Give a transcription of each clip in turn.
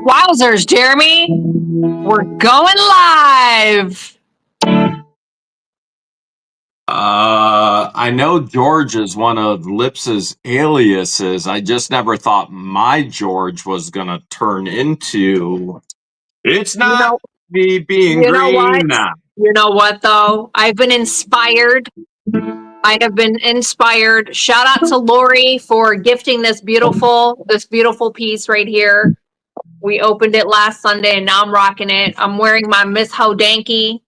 Wowzers, Jeremy. We're going live. I know George is one of Lips's aliases. I just never thought my George was going to turn into. It's not me being green. You know what, though? I've been inspired. I have been inspired. Shout out to Lori for gifting this beautiful piece right here. We opened it last Sunday, and now I'm rocking it. I'm wearing my Miss Hodanky.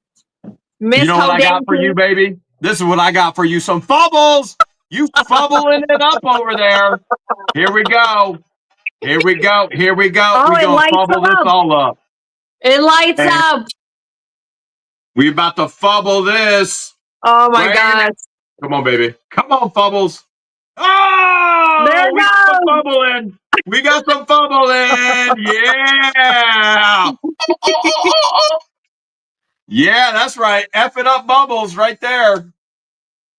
You know what I got for you, baby? This is what I got for you. Some fumbles. You fumbling it up over there. Here we go. Here we go. Here we go. Oh, we're going to fumble this all up. It lights up. We're about to fumble this. Oh, my gosh. Come on, baby. Come on, fumbles. Oh, there we got some fumbling. We got some fumbling. Yeah. Yeah, that's right. F it up bubbles right there.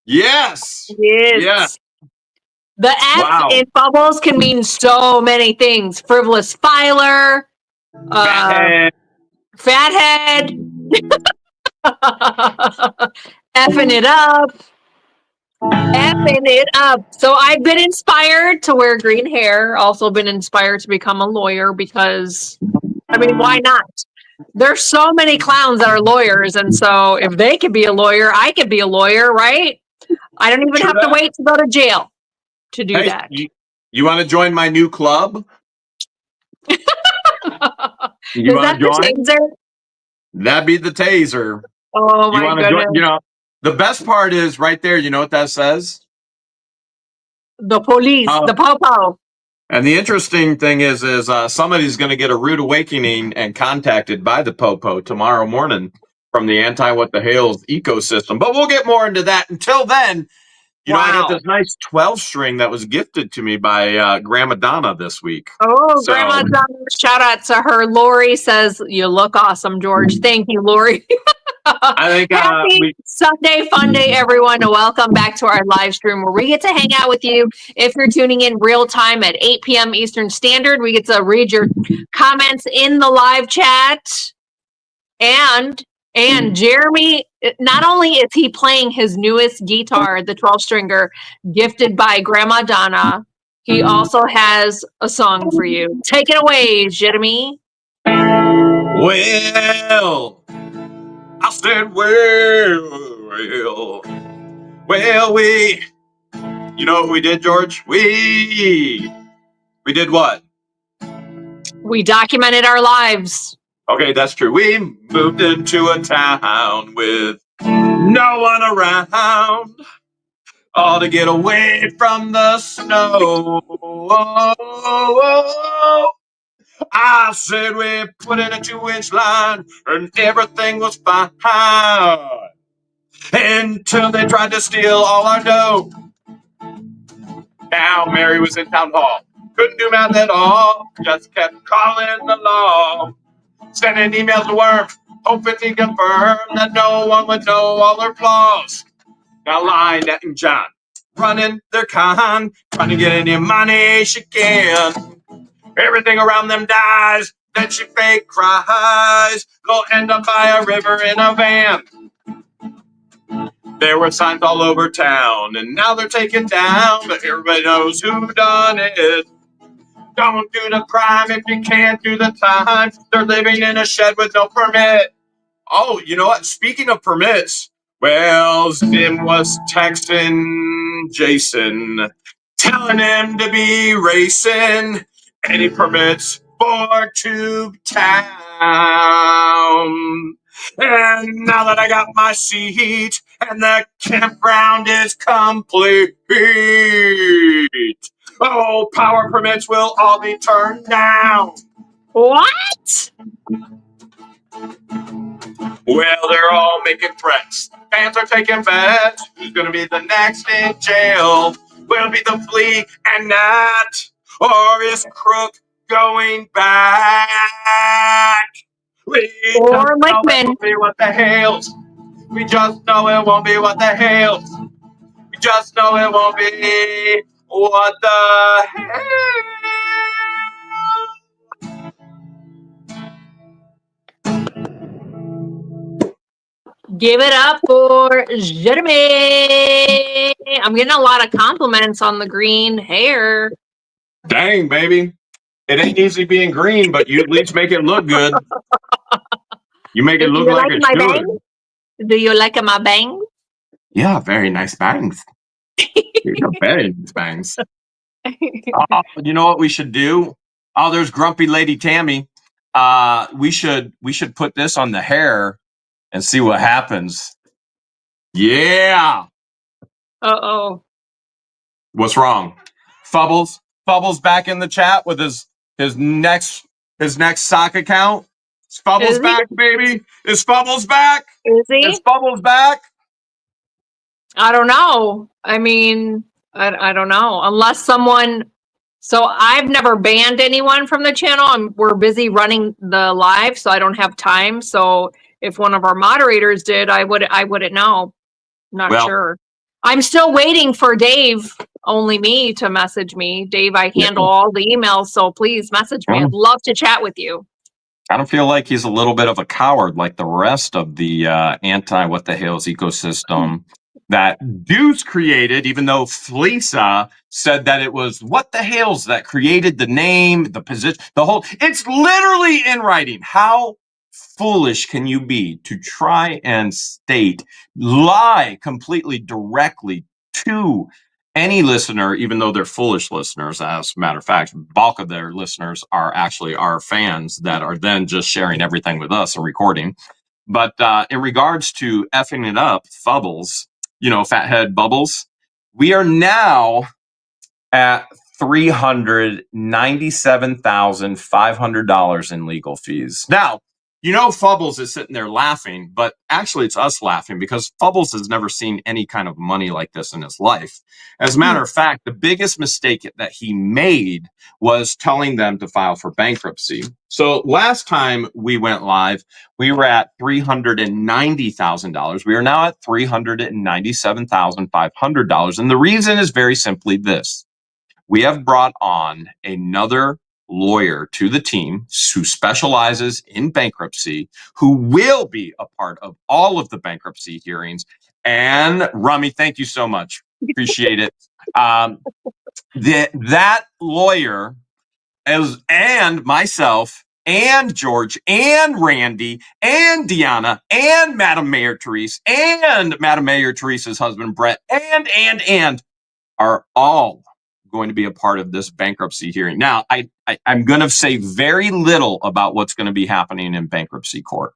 Yes. Yes. The F in bubbles can mean so many things. Frivolous filer. Fathead. Effing it up. Effing it up. So I've been inspired to wear green hair. Also been inspired to become a lawyer because, I mean, why not? There's so many clowns that are lawyers, and so if they could be a lawyer, I could be a lawyer, right? I don't even have to wait to go to jail to do that. You want to join my new club? You want to join? Taser? That'd be the taser. Oh my goodness! You know, the best part is right there. You know what that says? The police, the po-po. And the interesting thing is somebody's going to get a rude awakening and contacted by the po-po tomorrow morning from the What the Hale's ecosystem. But we'll get more into that. Until then, you know, I got this nice 12-string that was gifted to me by Grandma Donna this week. Oh, so, Grandma Donna, shout out to her. Lori says, you look awesome, George. Thank you, Lori. I think Happy Sunday fun day, everyone, and welcome back to our live stream where we get to hang out with you. If you're tuning in real time at 8 p.m. Eastern Standard, we get to read your comments in the live chat. And Jeremy, not only is he playing his newest guitar, the 12-stringer, gifted by Grandma Donna, he also has a song for you. Take it away, Jeremy. Well, I said, you know what we did, George? We did what? We documented our lives. Okay, that's true. We moved into a town with no one around, all to get away from the snow. I said we put in a 2-inch line and everything was fine until they tried to steal all our dough. Now Mary was in town hall, couldn't do math at all, just kept calling the law, sending emails to Worm, hoping to confirm that no one would know all her flaws. Now Lynette and John running their con, trying to get any money she can. Everything around them dies, then she fake cries. They'll end up by a river in a van. There were signs all over town, and now they're taken down, but everybody knows who done it. Don't do the crime if you can't do the time. They're living in a shed with no permit. Oh, you know what? Speaking of permits, well, Zim was texting Jason, telling him to be racing. Any permits for Tube Town. And now that I got my seat and the campground is complete, oh, power permits will all be turned down. What? Well, they're all making threats. Fans are taking bets. Who's going to be the next in jail? Will it be the Flea and Nat? Or is Crook going back? We just know it won't be what the Hales. We just know it won't be what the Hales. We just know it won't be what the hell. Give it up for Jeremy. I'm getting a lot of compliments on the green hair. Dang, baby. It ain't easy being green, but you at least make it look good. You make it Do look you like like it my should. bangs? Do you like my bangs? Yeah, very nice bangs. These are very nice bangs. You know what we should do? Oh, there's grumpy lady Tammy. We should put this on the hair and see what happens. Yeah. Uh-oh. What's wrong? Fubbles back in the chat with his next sock account. Is Fubbles back, baby? Is Fubbles back? Is he? Is Fubbles back? I don't know. I mean, I don't know. Unless someone... So I've never banned anyone from the channel. We're busy running the live, so I don't have time. So if one of our moderators did, I wouldn't know. Not sure. I'm still waiting for Dave, only me, to message me. Dave, I handle all the emails, so please message me. I'd love to chat with you. I don't feel like he's a little bit of a coward like the rest of the what the Hale's ecosystem that Deuce created, even though Fleesa said that it was what the Hales that created the name, the position, the whole. It's literally in writing. How foolish can you be to try and lie completely directly to any listener, even though they're foolish listeners? As a matter of fact, bulk of their listeners are actually our fans that are then just sharing everything with us and recording. But in regards to effing it up, Fubbles, fathead Bubbles, we are now at $397,500 in legal fees. Now, Fubbles is sitting there laughing, but actually it's us laughing because Fubbles has never seen any kind of money like this in his life. As a matter of fact, the biggest mistake that he made was telling them to file for bankruptcy. So last time we went live, we were at $390,000. We are now at $397,500. And the reason is very simply this. We have brought on another lawyer to the team who specializes in bankruptcy, who will be a part of all of the bankruptcy hearings. And Rummy, thank you so much. Appreciate it. That lawyer and myself and George and Randy and Deanna and Madam Mayor Therese and Madam Mayor Therese's husband, Brett, and are all going to be a part of this bankruptcy hearing. Now, I'm going to say very little about what's going to be happening in bankruptcy court.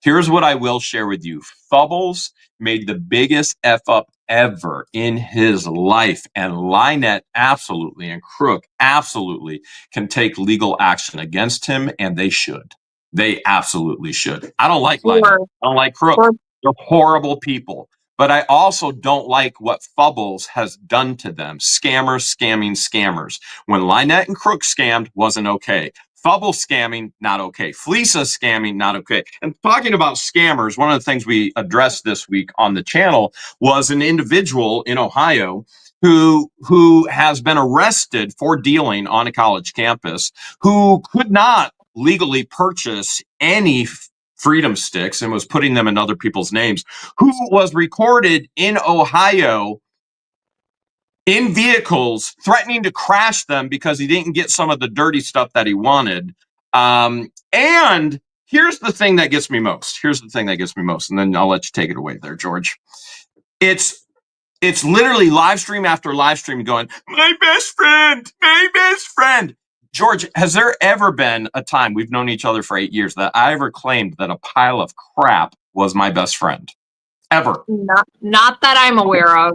Here's what I will share with you. Fubbles made the biggest F up ever in his life, and Lynette absolutely and Crook absolutely can take legal action against him, and they should. They absolutely should. I don't like Lynette. I don't like Crook. They're horrible people. But I also don't like what Fubbles has done to them. Scammers scamming scammers. When Lynette and Crook scammed, wasn't okay. Fubble scamming, not okay. Fleesa scamming, not okay. And talking about scammers, one of the things we addressed this week on the channel was an individual in Ohio who has been arrested for dealing on a college campus, who could not legally purchase any freedom sticks and was putting them in other people's names, who was recorded in Ohio in vehicles threatening to crash them because he didn't get some of the dirty stuff that he wanted. And here's the thing that gets me most. And then I'll let you take it away there, George. It's literally live stream after live stream going, my best friend. George, has there ever been a time, we've known each other for 8 years, that I ever claimed that a pile of crap was my best friend? Ever? Not that I'm aware of.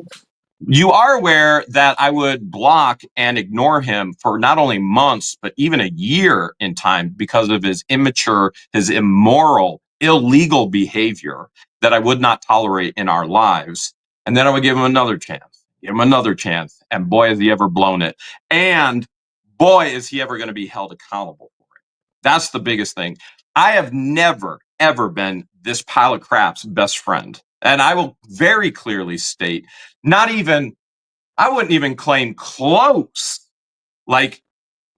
You are aware that I would block and ignore him for not only months, but even a year in time because of his immature, his immoral, illegal behavior that I would not tolerate in our lives. And then I would give him another chance, and boy, has he ever blown it. And boy, is he ever going to be held accountable for it. That's the biggest thing. I have never, ever been this pile of crap's best friend. And I will very clearly state, I wouldn't even claim close. Let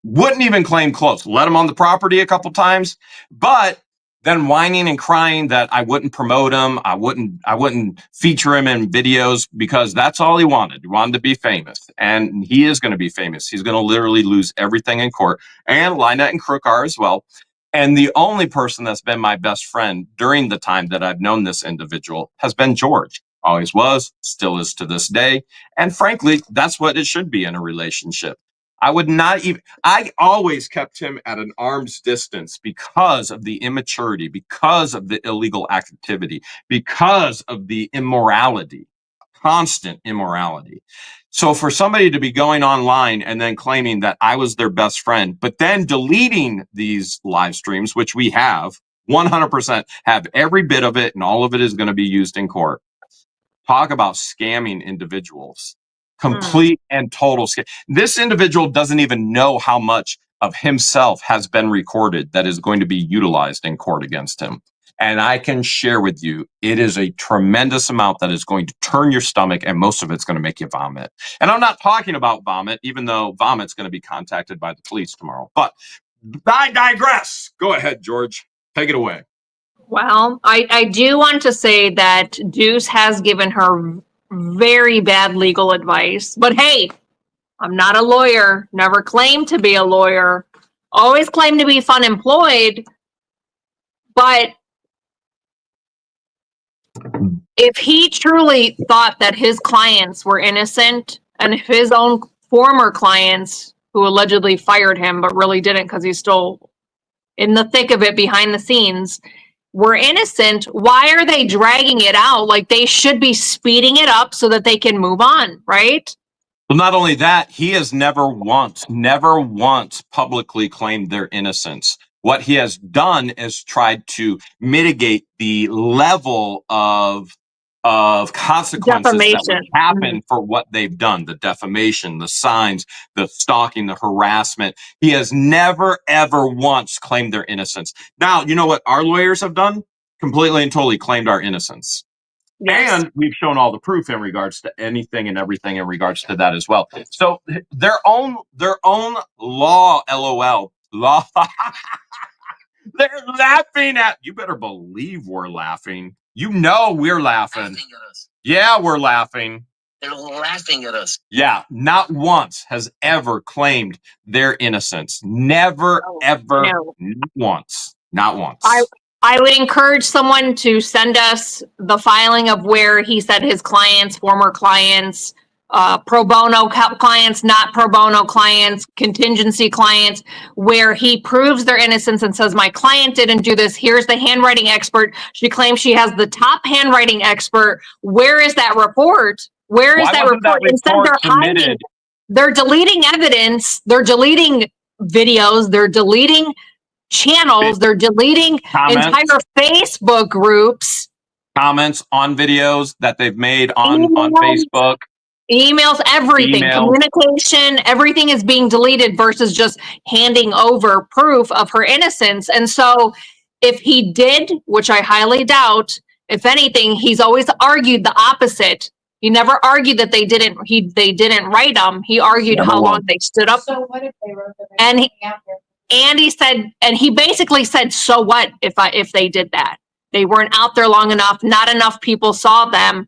him on the property a couple times. But then whining and crying that I wouldn't promote him, I wouldn't feature him in videos because that's all he wanted. He wanted to be famous, and he is going to be famous. He's going to literally lose everything in court, and Lynette and Crook are as well. And the only person that's been my best friend during the time that I've known this individual has been George. Always was, still is to this day. And frankly, that's what it should be in a relationship. I always kept him at an arm's distance because of the immaturity, because of the illegal activity, because of the immorality, constant immorality. So for somebody to be going online and then claiming that I was their best friend, but then deleting these live streams, which we have 100% have every bit of it, and all of it is going to be used in court. Talk about scamming individuals. Complete and total scam. This individual doesn't even know how much of himself has been recorded that is going to be utilized in court against him. And I can share with you, it is a tremendous amount that is going to turn your stomach, and most of it's going to make you vomit. And I'm not talking about vomit, even though vomit's going to be contacted by the police tomorrow. But I digress. Go ahead, George. Take it away. Well, I do want to say that Deuce has given her very bad legal advice. But hey, I'm not a lawyer. Never claimed to be a lawyer. Always claimed to be fun employed. But if he truly thought that his clients were innocent, and if his own former clients who allegedly fired him but really didn't because he's still in the thick of it behind the scenes, were innocent, why are they dragging it out? Like, they should be speeding it up so that they can move on, right? Well, not only that, he has never once publicly claimed their innocence. What he has done is tried to mitigate the level of consequences that would happen for what they've done, the defamation, the signs, the stalking, the harassment. He has never, ever once claimed their innocence. Now, you know what our lawyers have done? Completely and totally claimed our innocence. Yes. And we've shown all the proof in regards to anything and everything in regards to that as well. So their own law, LOL, law. They're laughing at you. Better believe we're laughing. You know we're laughing. Yeah, we're laughing. They're laughing at us. Yeah, not once has ever claimed their innocence. Never, ever, not once. Not once. I would encourage someone to send us the filing of where he said his clients, former clients, pro bono clients, not pro bono clients, contingency clients, where he proves their innocence and says, my client didn't do this. Here's the handwriting expert. She claims she has the top handwriting expert. Where is that report? Where is that report? Instead, they're hiding. They're deleting evidence. They're deleting videos. They're deleting channels. They're deleting entire Facebook groups. Comments on videos that they've made on Facebook. Emails, everything, communication, everything is being deleted versus just handing over proof of her innocence. And so if he did, which I highly doubt, if anything, he's always argued the opposite. He never argued that they didn't write them. He argued how long they stood up. So what if they wrote them and he said, and he basically said, so what if they did that? They weren't out there long enough. Not enough people saw them,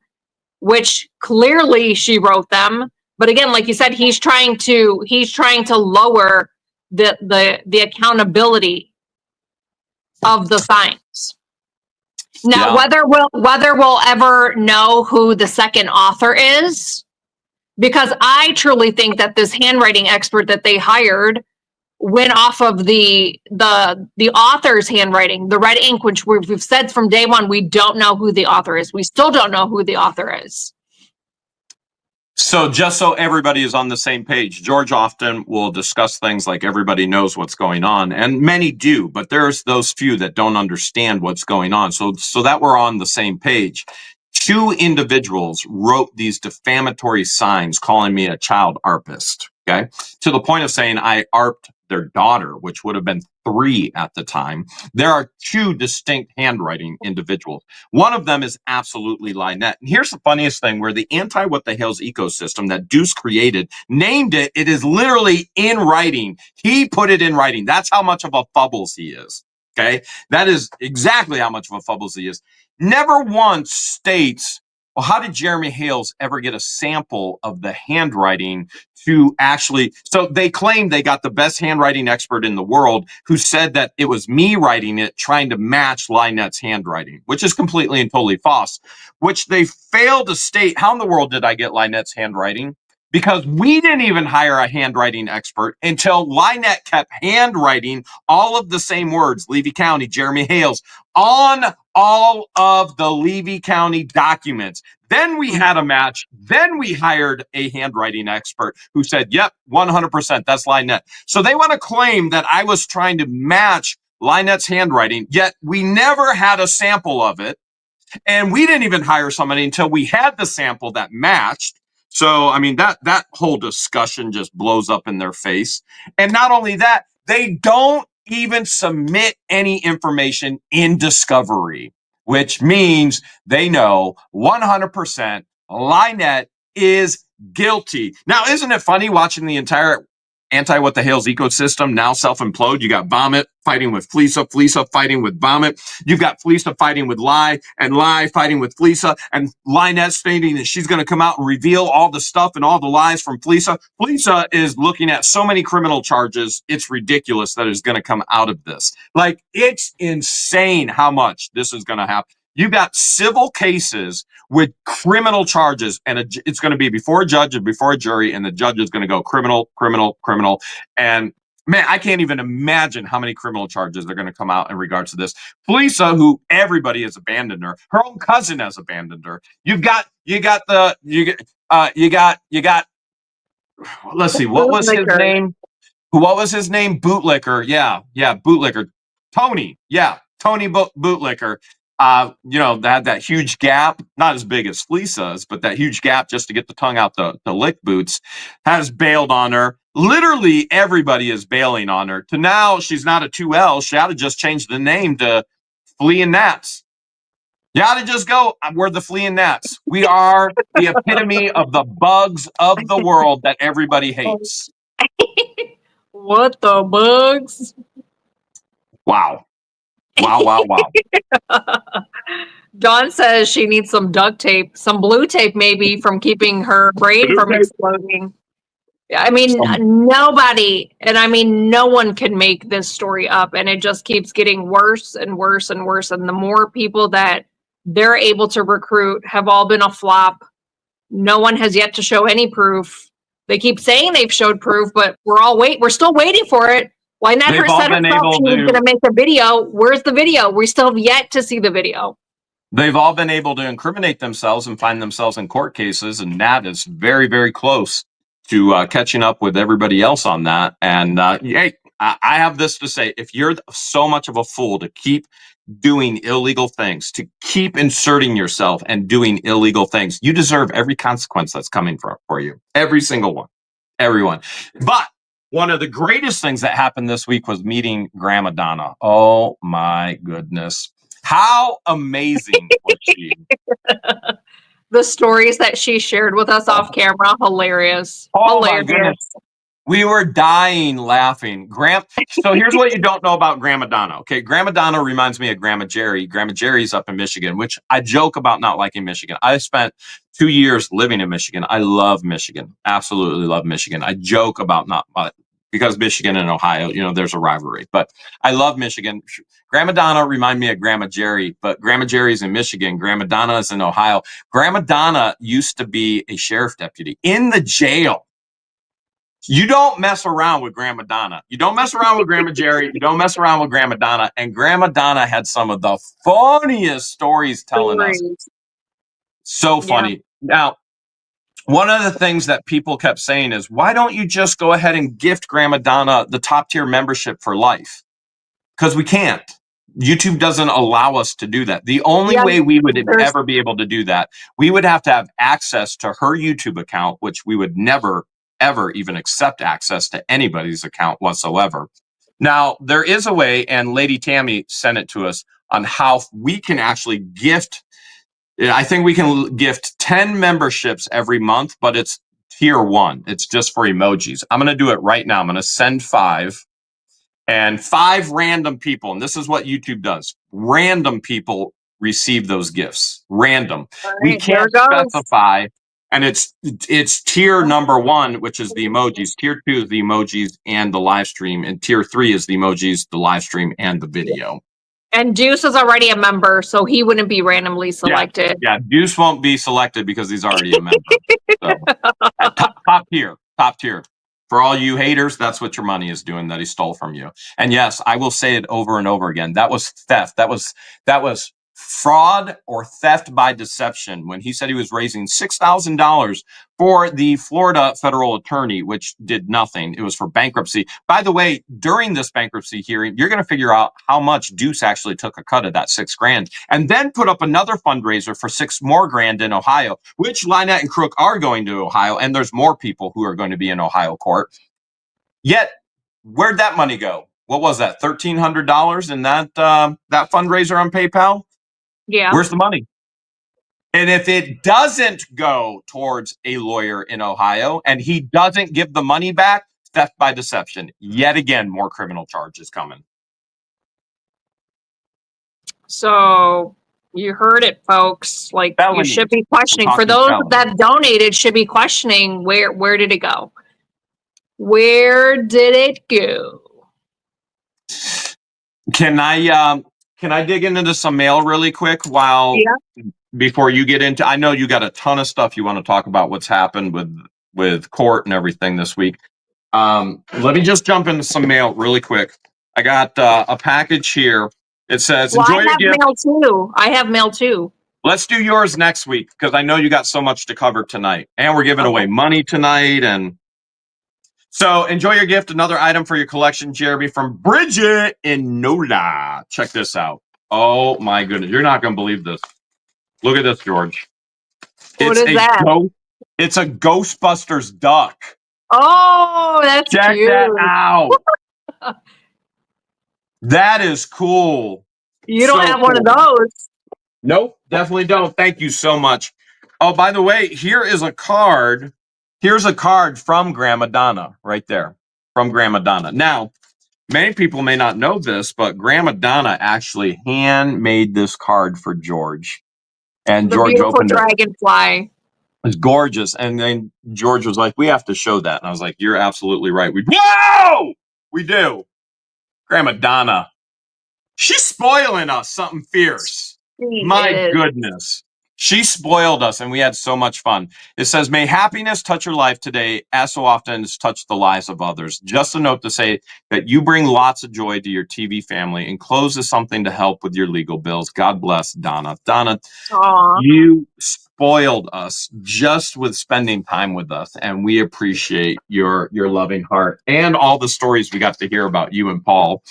which clearly she wrote them. But again, like you said, he's trying to lower the accountability of the signs. Now, whether we'll ever know who the second author is, because I truly think that this handwriting expert that they hired went off of the author's handwriting, the red ink, which we've said from day one, we don't know who the author is. We still don't know who the author is. So just so everybody is on the same page, George often will discuss things like everybody knows what's going on, and many do, but there's those few that don't understand what's going on. So that we're on the same page. 2 individuals wrote these defamatory signs calling me a child arpist, okay? To the point of saying I arped their daughter, which would have been 3 at the time. There are 2 distinct handwriting individuals. One of them is absolutely Lynette. And here's the funniest thing, where the anti-what the hell's ecosystem that Deuce created named it, it is literally in writing. He put it in writing. That's how much of a fubbles he is. Okay. That is exactly how much of a fubbles he is. Never once states, well, how did Jeremy Hales ever get a sample of the handwriting to actually? So they claim they got the best handwriting expert in the world who said that it was me writing it, trying to match Lynette's handwriting, which is completely and totally false, which they failed to state. How in the world did I get Lynette's handwriting? Because we didn't even hire a handwriting expert until Lynette kept handwriting all of the same words, Levy County, Jeremy Hales, on all of the Levy County documents. Then we had a match. Then we hired a handwriting expert who said, yep, 100%, that's Lynette. So they want to claim that I was trying to match Lynette's handwriting, yet we never had a sample of it. And we didn't even hire somebody until we had the sample that matched. So, I mean, that whole discussion just blows up in their face. And not only that, they don't even submit any information in discovery, which means they know 100% Lynette is guilty. Now, isn't it funny watching the entire What the Hales ecosystem now self-implode? You got Vomit fighting with Fleesa, Fleesa fighting with Vomit. You've got Fleesa fighting with Lie, and Lie fighting with Fleesa, and Lynette stating that she's going to come out and reveal all the stuff and all the lies from Fleesa. Fleesa is looking at so many criminal charges, it's ridiculous that is going to come out of this. Like, it's insane how much this is going to happen. You've got civil cases with criminal charges, and it's going to be before a judge and before a jury, and the judge is going to go criminal, criminal, criminal. And man, I can't even imagine how many criminal charges are going to come out in regards to this. Fleesa, who everybody has abandoned her own cousin has abandoned her. You got, let's see, what was his name? What was his name? Bootlicker. Yeah, Bootlicker. Tony. Yeah, Tony Bootlicker. That huge gap, not as big as Fleeca's, but that huge gap just to get the tongue out the lick boots, has bailed on her. Literally everybody is bailing on her. To now, she's not a 2L. She ought to just change the name to Flea and Gnats. You ought to just go, we're the Flea and Gnats. We are the epitome of the bugs of the world that everybody hates. What the bugs? Wow. Dawn says she needs some duct tape, some blue tape maybe, from keeping her brain from exploding. I mean, nobody, and I mean, no one can make this story up, and it just keeps getting worse and worse and worse. And the more people that they're able to recruit have all been a flop. No one has yet to show any proof. They keep saying they've showed proof, but we're still waiting for it. Why not her said herself she was going to make a video? Where's the video? We still have yet to see the video. They've all been able to incriminate themselves and find themselves in court cases, and Nat is very, very close to catching up with everybody else on that. And hey, I have this to say: if you're so much of a fool to keep doing illegal things, to keep inserting yourself and doing illegal things, you deserve every consequence that's coming for you. Every single one. Everyone. But one of the greatest things that happened this week was meeting Grandma Donna. Oh my goodness. How amazing was she? The stories that she shared with us off camera, hilarious. Oh hilarious. My goodness. We were dying laughing. So here's what you don't know about Grandma Donna. Okay, Grandma Donna reminds me of Grandma Jerry. Grandma Jerry's up in Michigan, which I joke about not liking Michigan. I spent 2 years living in Michigan. I love Michigan. Absolutely love Michigan. I joke about not because Michigan and Ohio, there's a rivalry. But I love Michigan. Grandma Donna remind me of Grandma Jerry, but Grandma Jerry's in Michigan. Grandma Donna is in Ohio. Grandma Donna used to be a sheriff deputy in the jail. You don't mess around with Grandma Donna. You don't mess around with Grandma Jerry. You don't mess around with Grandma Donna. And Grandma Donna had some of the funniest stories telling us. So funny. Yeah. Now, one of the things that people kept saying is, why don't you just go ahead and gift Grandma Donna the top tier membership for life? Because we can't. YouTube doesn't allow us to do that. The only way we would ever be able to do that, we would have to have access to her YouTube account, which we would never ever even accept access to anybody's account whatsoever. Now, there is a way, and Lady Tammy sent it to us, on how we can actually gift. I think we can gift 10 memberships every month, but it's tier 1. It's just for emojis. I'm going to do it right now. I'm going to send 5. And 5 random people, and this is what YouTube does. Random people receive those gifts. Random. All We right, here can't it goes. specify. And it's tier number 1, which is the emojis. Tier 2 is the emojis and the live stream. And tier 3 is the emojis, the live stream, and the video. And Deuce is already a member, so he wouldn't be randomly selected. Yeah, Deuce won't be selected because he's already a member. So, top tier. For all you haters, that's what your money is doing that he stole from you. And yes, I will say it over and over again. That was theft. That was fraud or theft by deception when he said he was raising $6,000 for the Florida federal attorney, which did nothing. It was for bankruptcy. By the way, during this bankruptcy hearing, you're going to figure out how much Deuce actually took a cut of that $6,000 and then put up another fundraiser for $6 more in Ohio, which Lynette and Crook are going to Ohio. And there's more people who are going to be in Ohio court. Yet, where'd that money go? What was that? $1,300 in that fundraiser on PayPal? Yeah. Where's the money? And if it doesn't go towards a lawyer in Ohio and he doesn't give the money back, theft by deception. Yet again, more criminal charges coming. So you heard it, folks. Like, you should be questioning. For those that donated, should be questioning where did it go? Where did it go? Can I dig into some mail really quick before you get into? I know you got a ton of stuff you want to talk about. What's happened with court and everything this week. Let me just jump into some mail really quick. I got a package here. It says, "Enjoy your gift." Mail too. I have mail too. Let's do yours next week because I know you got so much to cover tonight, and we're giving away money tonight. And so enjoy your gift. Another item for your collection, Jeremy, from Bridget in NOLA. Check this out. Oh my goodness. You're not going to believe this. Look at this, George. What is that? It's a Ghostbusters duck. Oh, that's cute. Check that out. That is cool. You don't have one of those. Nope, definitely don't. Thank you so much. Oh, by the way, here is a card. Here's a card from Grandma Donna right there. From Grandma Donna. Now, many people may not know this, but Grandma Donna actually handmade this card for George. And George opened it. Dragonfly. It's gorgeous. And then George was like, "We have to show that." And I was like, "You're absolutely right. Whoa! We do." Grandma Donna. She's spoiling us something fierce. My goodness. She spoiled us, and we had so much fun. It says, "May happiness touch your life today, as so often has touched the lives of others. Just a note to say that you bring lots of joy to your TV family. Enclosed is something to help with your legal bills. God bless, Donna." Donna, you spoiled us just with spending time with us, and we appreciate your loving heart and all the stories we got to hear about you and Paul.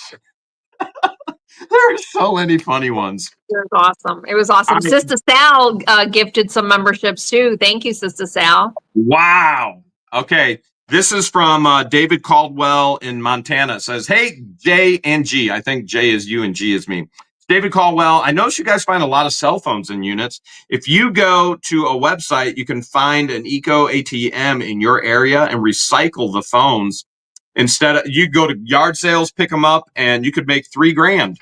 There are so many funny ones. It was awesome. It was awesome. Sister Sal gifted some memberships too. Thank you, Sister Sal. Wow. Okay. This is from David Caldwell in Montana. It says, "Hey, J and G." I think J is you and G is me. David Caldwell, "I notice you guys find a lot of cell phones in units. If you go to a website, you can find an eco ATM in your area and recycle the phones. Instead of you go to yard sales, pick them up, and you could make $3,000.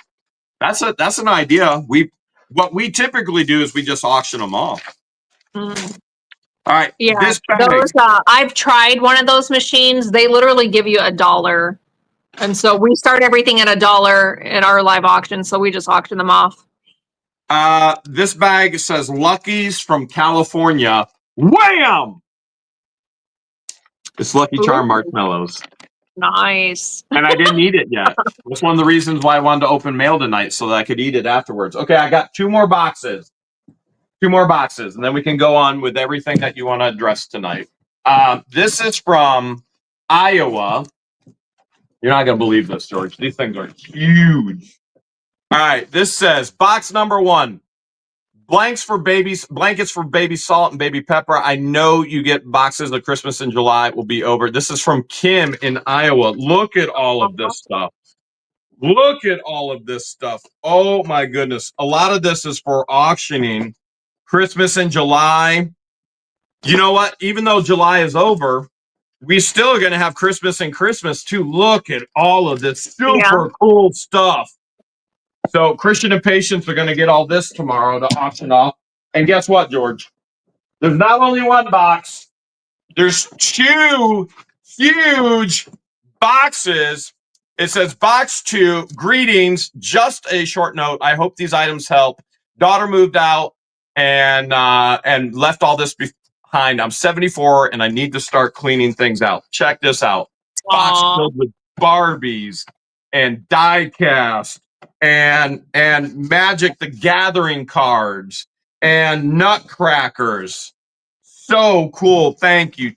That's an idea. What we typically do is we just auction them off." Mm. All right. Yeah. Those, I've tried one of those machines. They literally give you $1. And so we start everything at $1 in our live auction. So we just auction them off. This bag says Lucky's from California. Wham! It's Lucky Charm marshmallows. Nice. And I didn't eat it yet. That's one of the reasons why I wanted to open mail tonight, so that I could eat it afterwards. Okay, I got 2 more boxes. 2 more boxes, and then we can go on with everything that you want to address tonight. This is from Iowa. You're not going to believe this, George. These things are huge. All right, this says, box number 1. Blankets for baby salt and baby pepper. I know you get boxes of Christmas in July. It will be over. This is from Kim in Iowa. Look at all of this stuff. Look at all of this stuff. Oh my goodness. A lot of this is for auctioning. Christmas in July. You know what? Even though July is over, we still are going to have Christmas and Christmas too. Look at all of this super cool stuff. So Christian and Patience are going to get all this tomorrow to auction off. And guess what, George? There's not only one box, there's 2 huge boxes. It says box 2, greetings, just a short note. I hope these items help. Daughter moved out and left all this behind. I'm 74 and I need to start cleaning things out. Check this out. Box filled with Barbies and die cast and Magic the Gathering cards and nutcrackers. So cool. Thank you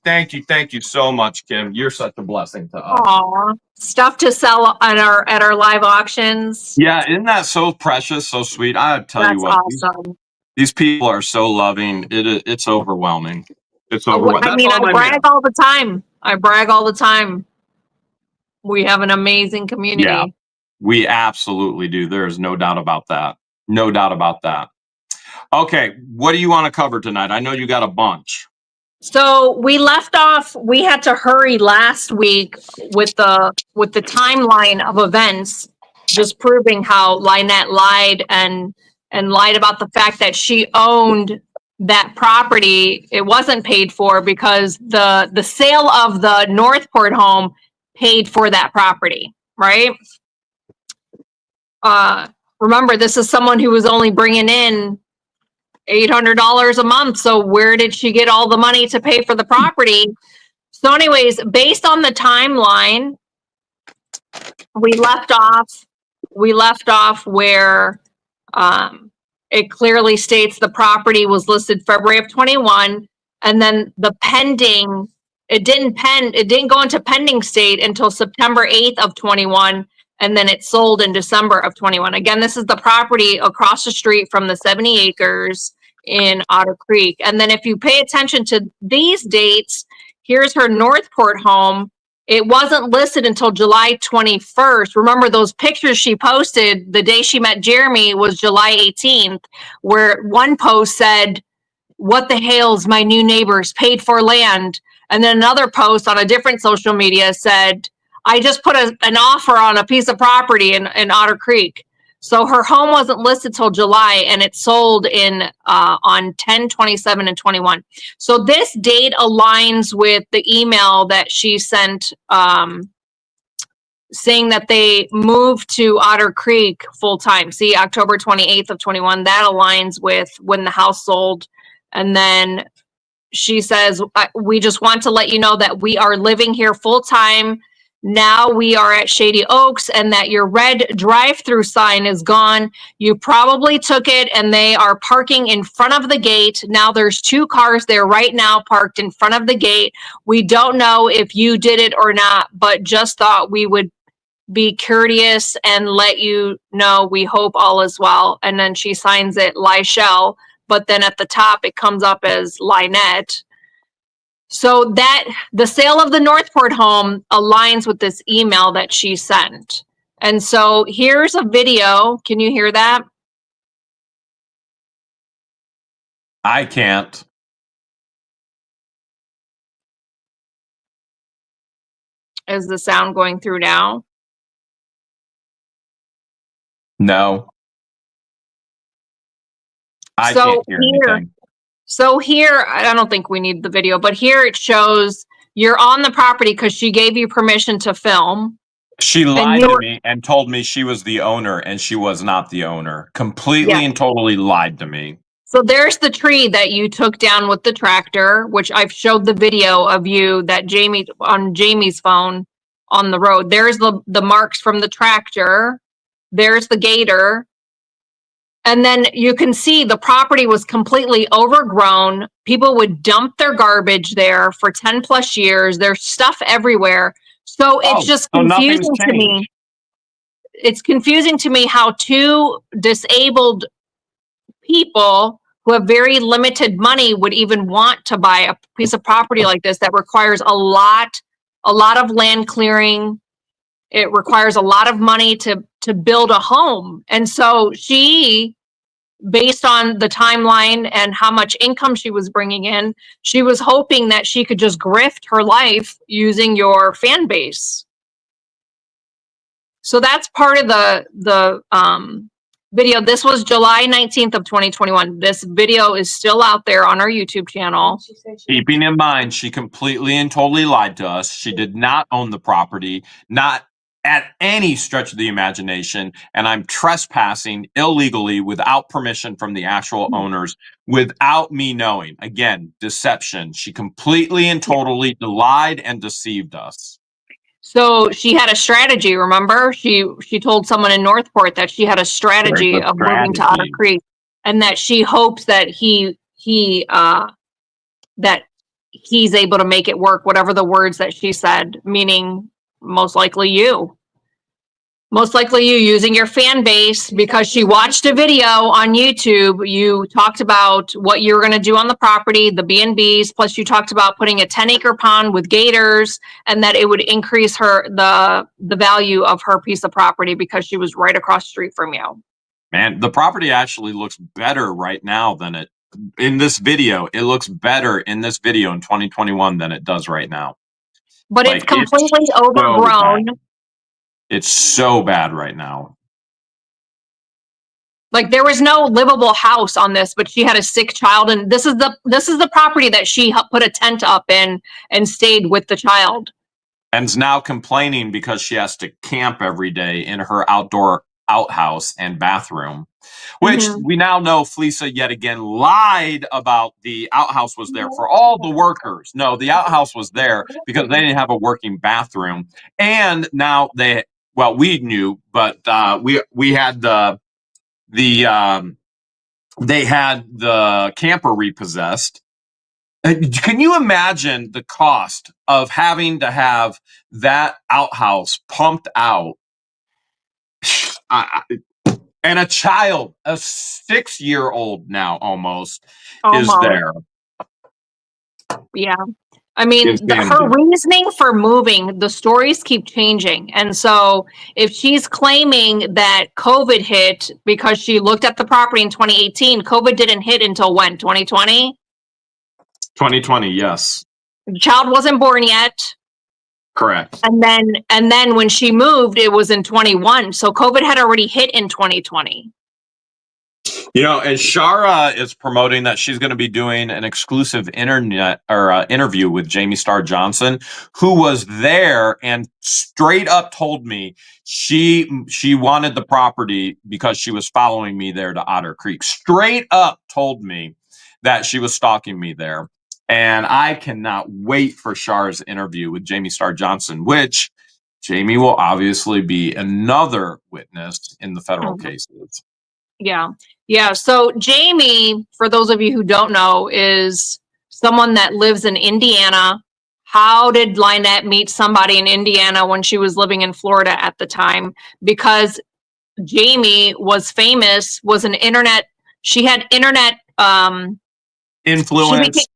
so much, Kim. You're such a blessing to us. Aww. Stuff to sell at our live auctions. Yeah, isn't that so precious, so sweet? I tell you what, awesome. These people are so loving. It's overwhelming. It's overwhelming. I mean, I brag all the time. I brag all the time. We have an amazing community. Yeah, we absolutely do. There is no doubt about that. No doubt about that. Okay, what do you want to cover tonight? I know you got a bunch. So we left off, we had to hurry last week with the timeline of events, just proving how Lynette lied and lied about the fact that she owned that property. It wasn't paid for because the sale of the Northport home paid for that property, right? Remember, this is someone who was only bringing in $800 a month. So where did she get all the money to pay for the property? So anyways, based on the timeline, we left off where it clearly states the property was listed February of 21, and then the pending, it didn't go into pending state until September 8th of 21, and then it sold in December of 21. Again, this is the property across the street from the 70 acres in Otter Creek. And then if you pay attention to these dates, here's her Northport home. It wasn't listed until July 21st. Remember, those pictures she posted the day she met Jeremy was July 18th, where one post said, "What the Hales, my new neighbors, paid for land." And then another post on a different social media said, "I just put an offer on a piece of property in Otter Creek." So her home wasn't listed till July, and it sold on 10/27 and 21. So this date aligns with the email that she sent saying that they moved to Otter Creek full time. See, October 28th of 21, that aligns with when the house sold. And then she says, "We just want to let you know that we are living here full time. Now we are at Shady Oaks, and that your red drive-through sign is gone. You probably took it, and they are parking in front of the gate. Now there's 2 cars there right now parked in front of the gate. We don't know if you did it or not, but just thought we would be courteous and let you know. We hope all is well." And then she signs it Lyshell, but then at the top it comes up as Lynette. So that the sale of the Northport home aligns with this email that she sent. And so here's a video. Can you hear that? I can't. Is the sound going through now? No. I can't hear anything. So here, I don't think we need the video, but here it shows you're on the property because she gave you permission to film. She lied to me and told me she was the owner, and she was not the owner. Completely and totally lied to me. So there's the tree that you took down with the tractor, which I've showed the video of you that on Jamie's phone on the road. There's the marks from the tractor. There's the gator. And then you can see the property was completely overgrown. People would dump their garbage there for 10 plus years. There's stuff everywhere. So it's just confusing to me. It's confusing to me how 2 disabled people who have very limited money would even want to buy a piece of property like this that requires a lot of land clearing. It requires a lot of money to build a home. And so she based on the timeline and how much income she was bringing in, she was hoping that she could just grift her life using your fan base. So that's part of the video. This was July 19th of 2021. This video is still out there on our YouTube channel. Keeping in mind, she completely and totally lied to us. She did not own the property, not at any stretch of the imagination. And I'm trespassing illegally without permission from the actual owners, without me knowing. Again, deception. She completely and totally lied and deceived us. So she had a strategy, remember? She told someone in Northport that she had a strategy of moving to Otter Creek, and that she hopes that that he's able to make it work, whatever the words that she said, meaning most likely you. Most likely you using your fan base, because she watched a video on YouTube. You talked about what you were going to do on the property, the B&Bs, plus you talked about putting a 10-acre pond with gators, and that it would increase the value of her piece of property because she was right across the street from you. Man, the property actually looks better right now than it in this video. It looks better in this video in 2021 than it does right now. But like, it's completely overgrown. It's so bad right now. Like, there was no livable house on this, but she had a sick child, and this is the property that she put a tent up in and stayed with the child. And's now complaining because she has to camp every day in her outdoor outhouse and bathroom, which we now know Fleesa yet again lied about. The outhouse was there for all the workers. No, the outhouse was there because they didn't have a working bathroom. And now we knew, but we had they had the camper repossessed. Can you imagine the cost of having to have that outhouse pumped out? And a child, a 6-year-old now almost, is there. Yeah. I mean, her reasoning for moving, the stories keep changing. And so if she's claiming that COVID hit because she looked at the property in 2018, COVID didn't hit until when? 2020? 2020, yes. The child wasn't born yet. Correct. And then when she moved, it was in 21. So COVID had already hit in 2020. You know, and Shara is promoting that she's going to be doing an exclusive interview with Jamie Starr Johnson, who was there and straight up told me she wanted the property because she was following me there to Otter Creek. Straight up told me that she was stalking me there. And I cannot wait for Shara's interview with Jamie Starr Johnson, which Jamie will obviously be another witness in the federal cases. Yeah. Yeah. So Jamie, for those of you who don't know, is someone that lives in Indiana. How did Lynette meet somebody in Indiana when she was living in Florida at the time? Because Jamie was famous, she had internet influence.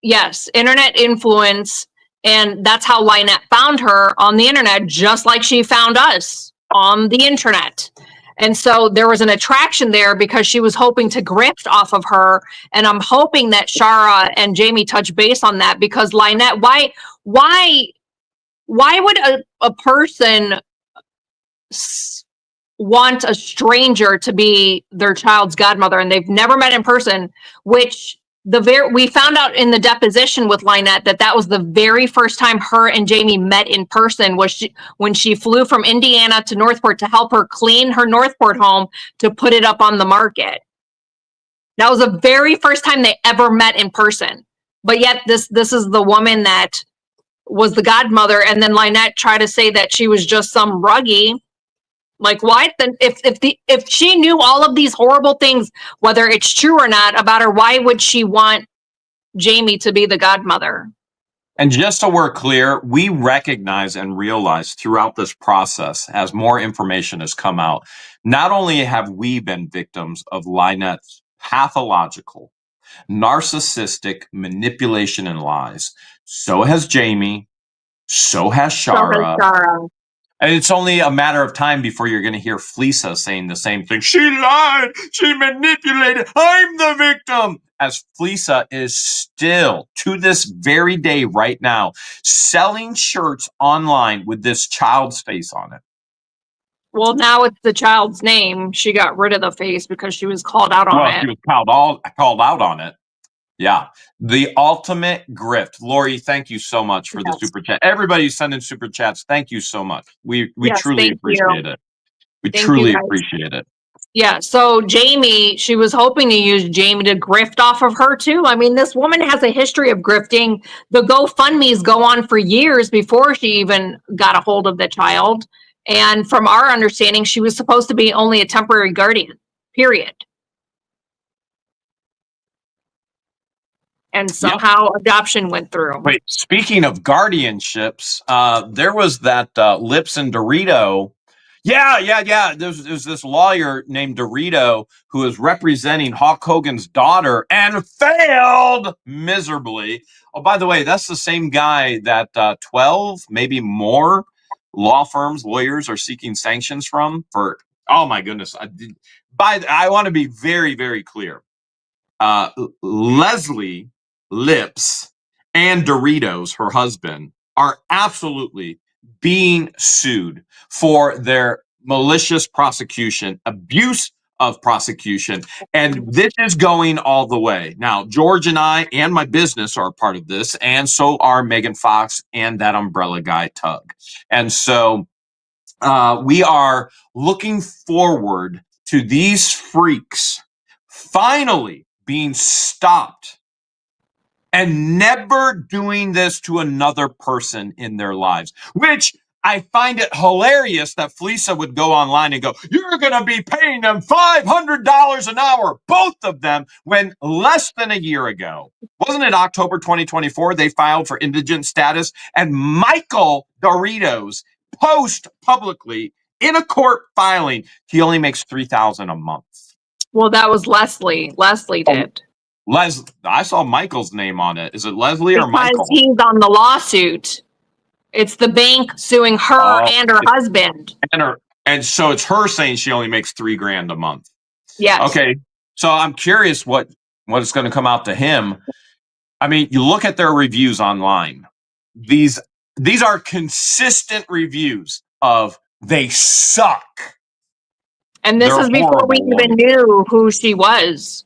Yes, internet influence. And that's how Lynette found her on the internet, just like she found us on the internet. And so there was an attraction there because she was hoping to grift off of her. And I'm hoping that Shara and Jamie touch base on that, because Lynette, why would a person want a stranger to be their child's godmother and they've never met in person, which we found out in the deposition with Lynette that was the very first time her and Jamie met in person, was when she flew from Indiana to Northport to help her clean her Northport home to put it up on the market. That was the very first time they ever met in person. But yet this is the woman that was the godmother, and then Lynette tried to say that she was just some ruggie. Like, why? Then if she knew all of these horrible things, whether it's true or not about her, why would she want Jamie to be the godmother? And just so we're clear, we recognize and realize throughout this process, as more information has come out, not only have we been victims of Lynette's pathological, narcissistic manipulation and lies, so has Jamie, so has Shara. And it's only a matter of time before you're going to hear Fleesa saying the same thing. She lied. She manipulated. I'm the victim. As Fleesa is still, to this very day right now, selling shirts online with this child's face on it. Well, now it's the child's name. She got rid of the face because she was called out on it. She was called out on it. Yeah. The ultimate grift. Lori, thank you so much for the super chat. Everybody sending super chats, thank you so much. We truly appreciate it. We truly appreciate it. Yeah, so Jamie, she was hoping to use Jamie to grift off of her too. I mean, this woman has a history of grifting. The GoFundMes go on for years before she even got a hold of the child. And from our understanding, she was supposed to be only a temporary guardian, period. And somehow adoption went through. Wait, speaking of guardianships, there was that Lips and Dorito. Yeah. There's this lawyer named Dorito who is representing Hulk Hogan's daughter and failed miserably. Oh, by the way, that's the same guy that 12, maybe more law firms, lawyers are seeking sanctions from for. Oh my goodness! I want to be very, very clear. Leslie Lips and Doritos, her husband, are absolutely being sued for their malicious prosecution, abuse of prosecution, and this is going all the way. Now, George and I and my business are a part of this, and so are Megan Fox and that umbrella guy, Tug. And so we are looking forward to these freaks finally being stopped and never doing this to another person in their lives, which I find it hilarious that Fleesa would go online and go, you're going to be paying them $500 an hour, both of them, when less than a year ago, wasn't it October 2024, they filed for indigent status, and Michael Doritos post publicly in a court filing, he only makes $3,000 a month. Well, that was Leslie. Leslie did. I saw Michael's name on it. Is it Leslie or Michael? Because he's on the lawsuit. It's the bank suing her and her husband. And so it's her saying she only makes $3,000 a month. Yes. Okay. So I'm curious what is going to come out to him. I mean, you look at their reviews online. These are consistent reviews of they suck. And this is before we even knew who she was.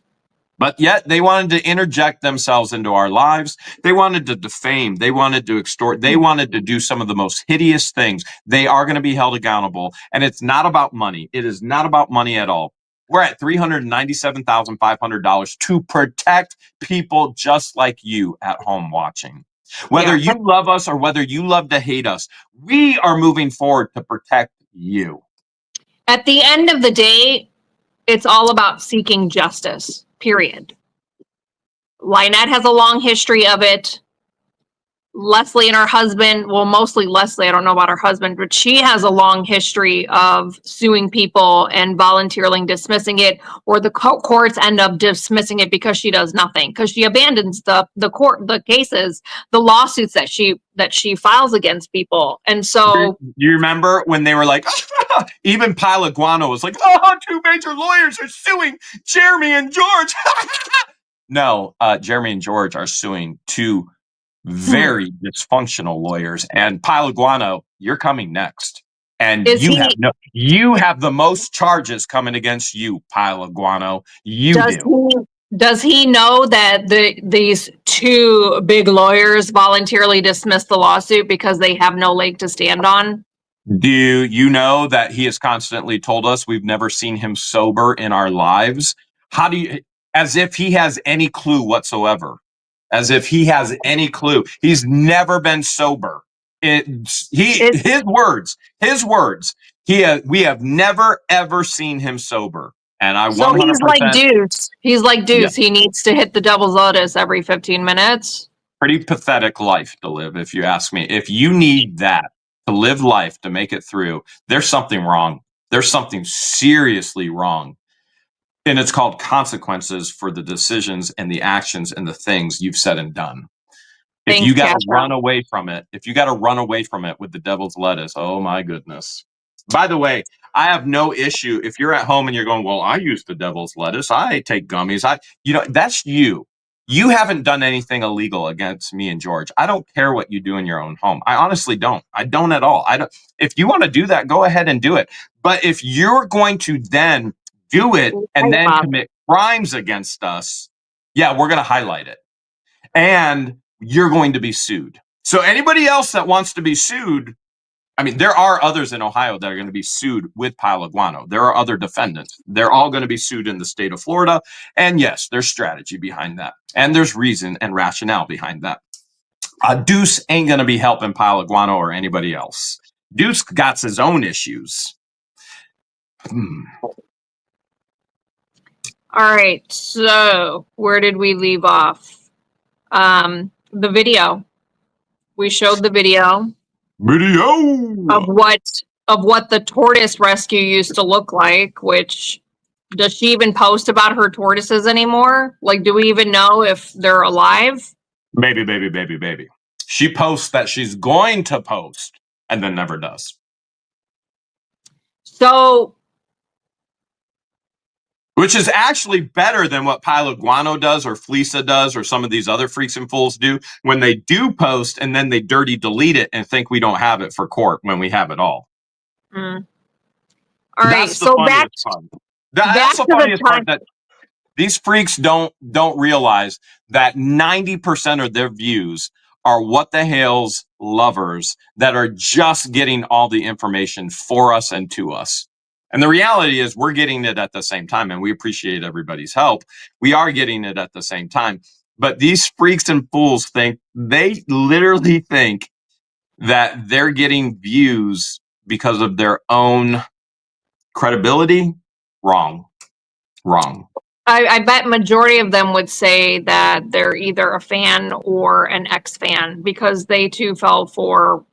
But yet they wanted to interject themselves into our lives. They wanted to defame. They wanted to extort. They wanted to do some of the most hideous things. They are going to be held accountable. And it's not about money. It is not about money at all. We're at $397,500 to protect people just like you at home watching. Whether you love us or whether you love to hate us, we are moving forward to protect you. At the end of the day, it's all about seeking justice. Period. Lynette has a long history of it. Leslie and her husband, well, mostly Leslie, I don't know about her husband, but she has a long history of suing people and voluntarily dismissing it, or the courts end up dismissing it because she does nothing, because she abandons the cases, the lawsuits that she files against people. And so do you remember when they were like, even Palaguano was like, two major lawyers are suing Jeremy and George. No, Jeremy and George are suing two very dysfunctional lawyers, and Palaguano, you're coming next. And you have the most charges coming against you, Palaguano. Does he know that these two big lawyers voluntarily dismissed the lawsuit because they have no leg to stand on? Do you know that he has constantly told us we've never seen him sober in our lives? As if he has any clue whatsoever. As if he has any clue. He's never been sober. His words. We have never ever seen him sober. And I 100%. He's like Deuce. He's like Deuce. Yeah. He needs to hit the devil's lettuce every 15 minutes. Pretty pathetic life to live, if you ask me. If you need that to live life to make it through, there's something wrong. There's something seriously wrong. And it's called consequences for the decisions and the actions and the things you've said and done. If Thanks, you got to Cash run Out. away from it, with the devil's lettuce, oh my goodness. By the way, I have no issue if you're at home and you're going, well, I use the devil's lettuce. I take gummies. That's you. You haven't done anything illegal against me and George. I don't care what you do in your own home. I honestly don't. I don't at all. I don't. If you want to do that, go ahead and do it. But if you're going to then do it and Hey, then Bob. commit crimes against us, yeah, we're going to highlight it. And you're going to be sued. So anybody else that wants to be sued, I mean, there are others in Ohio that are going to be sued with Pile of Guano. There are other defendants. They're all going to be sued in the state of Florida. And yes, there's strategy behind that. And there's reason and rationale behind that. Deuce ain't going to be helping Pile of Guano or anybody else. Deuce got his own issues. All right. So where did we leave off? The video. We showed the video of what the tortoise rescue used to look like, which does she even post about her tortoises anymore? Like, do we even know if they're alive? Baby. She posts that she's going to post and then never does. So, which is actually better than what Pile of Guano does or Fleesa does or some of these other freaks and fools do when they do post and then they dirty delete it and think we don't have it for court when we have it all. All right, That's so back that's the funniest part, that these freaks don't realize that 90% of their views are what the Hale's lovers that are just getting all the information for us and to us. And the reality is we're getting it at the same time, and we appreciate everybody's help. We are getting it at the same time. But these freaks and fools they literally think that they're getting views because of their own credibility. Wrong. I bet majority of them would say that they're either a fan or an ex-fan because they too fell for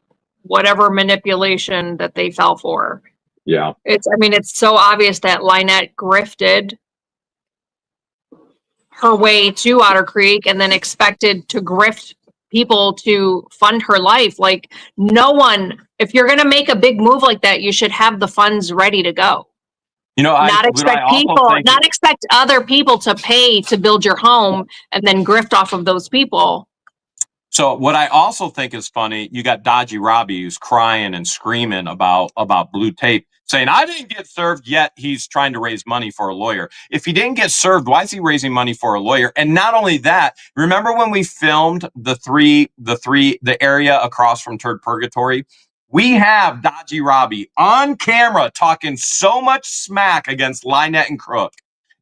whatever manipulation that they fell for. Yeah. It's so obvious that Lynette grifted her way to Otter Creek and then expected to grift people to fund her life. Like, no one, if you're going to make a big move like that, you should have the funds ready to go. Not expect other people to pay to build your home and then grift off of those people. So what I also think is funny, you got Dodgy Robbie who's crying and screaming about blue tape, saying, I didn't get served, yet he's trying to raise money for a lawyer. If he didn't get served, why is he raising money for a lawyer? And not only that, remember when we filmed the area across from Turd Purgatory? We have Dodgy Robbie on camera talking so much smack against Lynette and Crook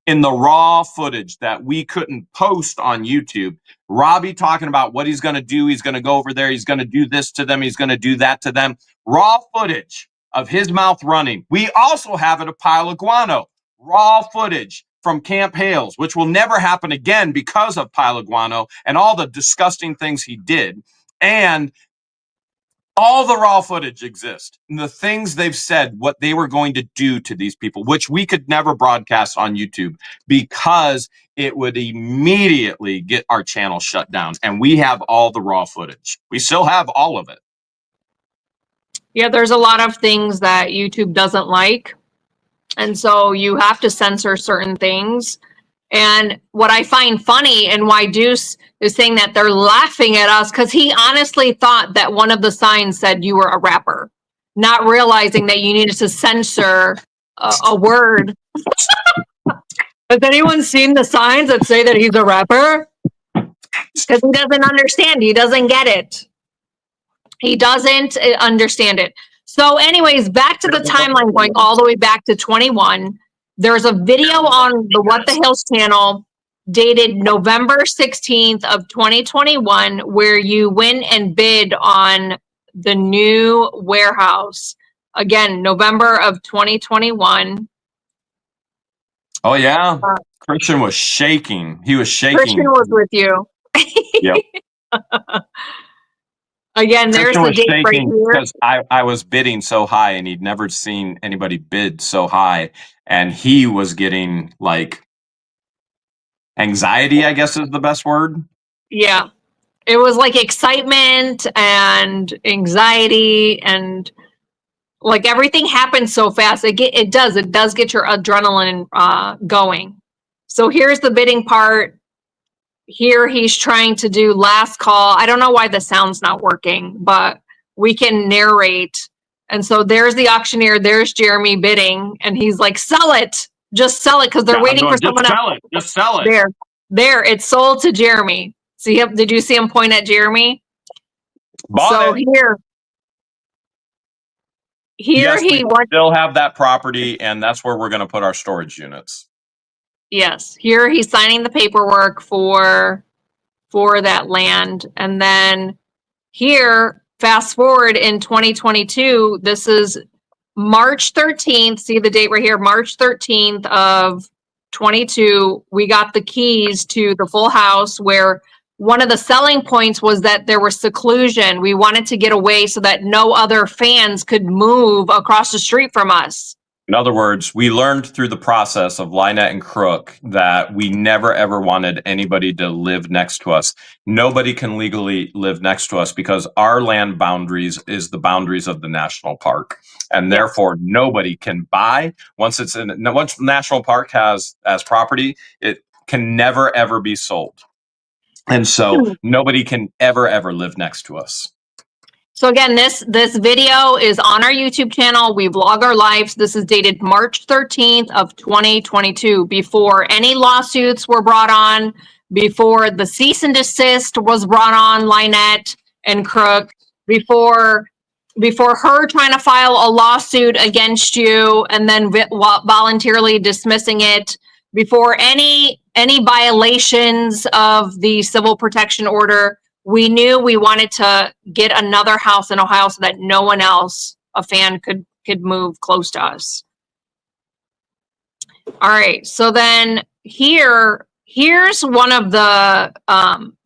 in the raw footage that we couldn't post on YouTube. Robbie talking about what he's going to do. He's going to go over there. He's going to do this to them. He's going to do that to them. Raw footage of his mouth running. We also have it a Pile of Guano. Raw footage from Camp Hales, which will never happen again because of Pile of Guano and all the disgusting things he did. And all the raw footage exists. And the things they've said, what they were going to do to these people, which we could never broadcast on YouTube because it would immediately get our channel shut down. And we have all the raw footage. We still have all of it. Yeah, there's a lot of things that YouTube doesn't like. And so you have to censor certain things. And what I find funny and why Deuce is saying that they're laughing at us, because he honestly thought that one of the signs said you were a rapper, not realizing that you needed to censor a word. Has anyone seen the signs that say that he's a rapper? Because he doesn't understand. He doesn't get it. He doesn't understand it. So anyways, back to the timeline, going all the way back to 21. There's a video on the What the Hills channel dated November 16th of 2021 where you went and bid on the new warehouse. Again, November of 2021. Oh, yeah. Christian was shaking. He was shaking. Christian was with you. Yep. Again, there's the date right here. Because I was bidding so high and he'd never seen anybody bid so high. And he was getting like anxiety, I guess is the best word. Yeah. It was like excitement and anxiety and like everything happens so fast. It does get your adrenaline going. So here's the bidding part. Here he's trying to do last call. I don't know why the sound's not working, but we can narrate. And so there's the auctioneer, there's Jeremy bidding, and he's like, sell it. Just sell it, because they're waiting for someone else. Just sell it. Just sell it. There, it's sold to Jeremy. See him? Did you see him point at Jeremy? Bought it. Here yes, he we still have that property, and that's where we're going to put our storage units. Yes, here he's signing the paperwork for that land, and then here, fast forward in 2022, this is March 13th. See the date right here, March 13th of 22. We got the keys to the full house, where one of the selling points was that there was seclusion. We wanted to get away so that no other fans could move across the street from us. In other words, we learned through the process of Lynette and Crook that we never ever wanted anybody to live next to us. Nobody can legally live next to us because our land boundaries is the boundaries of the national park. And therefore nobody can buy. Once the national park has as property, it can never ever be sold. And so nobody can ever live next to us. So again, this video is on our YouTube channel. We vlog our lives. This is dated March 13th of 2022, before any lawsuits were brought on, before the cease and desist was brought on Lynette and Crook, before her trying to file a lawsuit against you and then voluntarily dismissing it, before any violations of the civil protection order. We knew we wanted to get another house in Ohio so that no one else, a fan, could move close to us. All right, so then here's one of the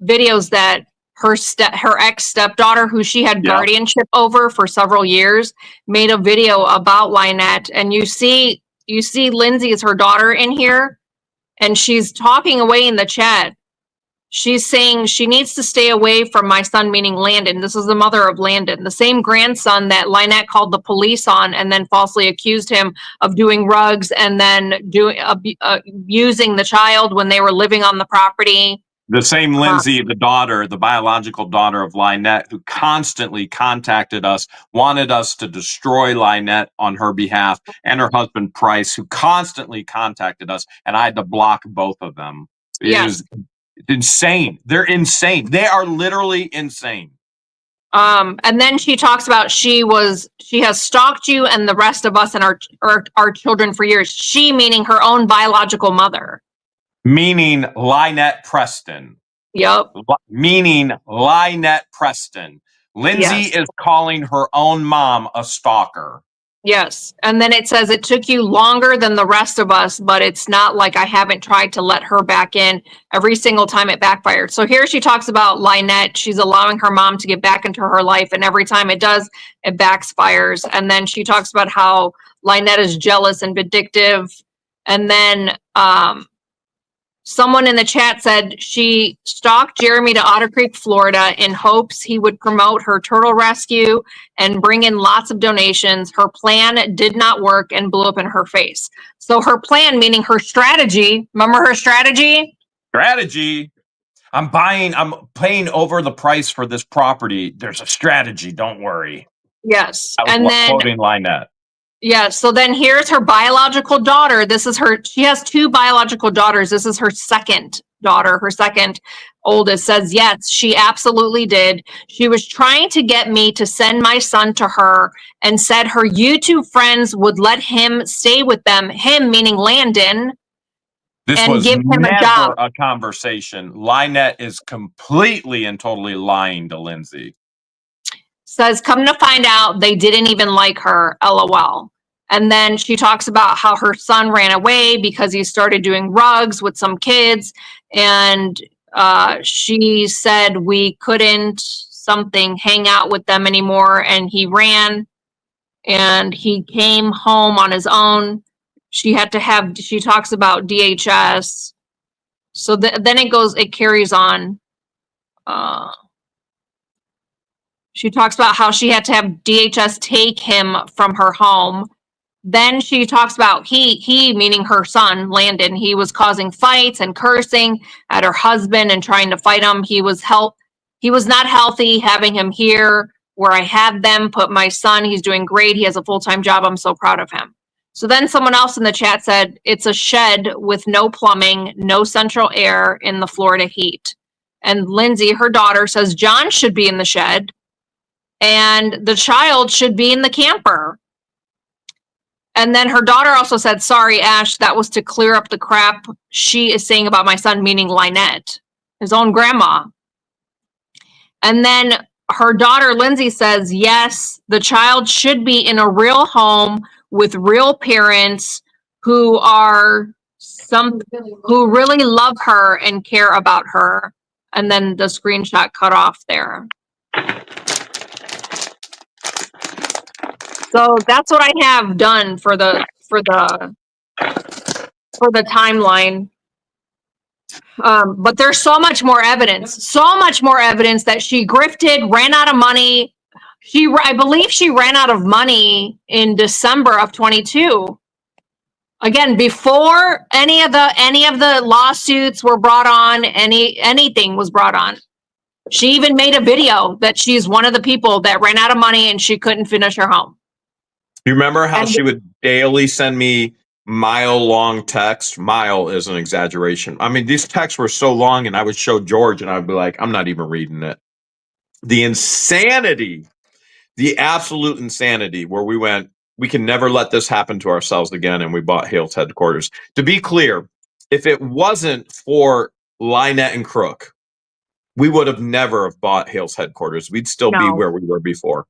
videos that her ex stepdaughter, who she had guardianship over for several years, made a video about Lynette, and you see Lindsay is her daughter in here, and she's talking away in the chat. She's saying she needs to stay away from my son, meaning Landon. This is the mother of Landon, the same grandson that Lynette called the police on and then falsely accused him of doing rugs and then abusing the child when they were living on the property. The same Lindsay, the daughter, the biological daughter of Lynette, who constantly contacted us, wanted us to destroy Lynette on her behalf, and her husband, Price, who constantly contacted us, and I had to block both of them. It was insane. They're insane. They are literally insane. And then she talks about she has stalked you and the rest of us and our children for years. She, meaning her own biological mother. Meaning Lynette Preston. Yep. Meaning Lynette Preston. Lindsay is calling her own mom a stalker. Yes. And then it says it took you longer than the rest of us, but it's not like I haven't tried to let her back in. Every single time it backfired. So here she talks about Lynette. She's allowing her mom to get back into her life. And every time it does, it backfires. And then she talks about how Lynette is jealous and vindictive. And then someone in the chat said she stalked Jeremy to Otter Creek, Florida in hopes he would promote her turtle rescue and bring in lots of donations. Her plan did not work and blew up in her face. So her plan, meaning her strategy, remember her strategy? Strategy. I'm paying over the price for this property. There's a strategy. Don't worry. Yes. And then quoting Lynette. Yeah, so then here's her biological daughter. She has two biological daughters. This is her second daughter. Her second oldest says, yes, she absolutely did. She was trying to get me to send my son to her and said her YouTube friends would let him stay with them, him meaning Landon, this was give him never a conversation. Lynette is completely and totally lying to Lindsay. Says, come to find out, they didn't even like her, LOL. And then she talks about how her son ran away because he started doing rugs with some kids. And she said we couldn't hang out with them anymore. And he ran and he came home on his own. She talks about DHS. So then it carries on. She talks about how she had to have DHS take him from her home. Then she talks about he meaning her son, Landon, he was causing fights and cursing at her husband and trying to fight him. He was not healthy having him here where I had them, put my son, he's doing great. He has a full-time job. I'm so proud of him. So then someone else in the chat said, it's a shed with no plumbing, no central air in the Florida heat. And Lindsay, her daughter, says John should be in the shed and the child should be in the camper. And then her daughter also said, sorry, Ash, that was to clear up the crap she is saying about my son, meaning Lynette, his own grandma. And then her daughter, Lindsay, says, yes, the child should be in a real home with real parents who really love her and care about her. And then the screenshot cut off there. So that's what I have done for the timeline. But there's so much more evidence that she grifted, ran out of money. I believe she ran out of money in December of 22. Again, before any of the lawsuits were brought on, anything was brought on. She even made a video that she's one of the people that ran out of money and she couldn't finish her home. You remember how she would daily send me mile-long text? Mile is an exaggeration. I mean, these texts were so long, and I would show George, and I'd be like, I'm not even reading it. The insanity, the absolute insanity, where we went, we can never let this happen to ourselves again, and we bought Hale's headquarters. To be clear, if it wasn't for Lynette and Crook, we would have never have bought Hale's headquarters. We'd still be where we were before.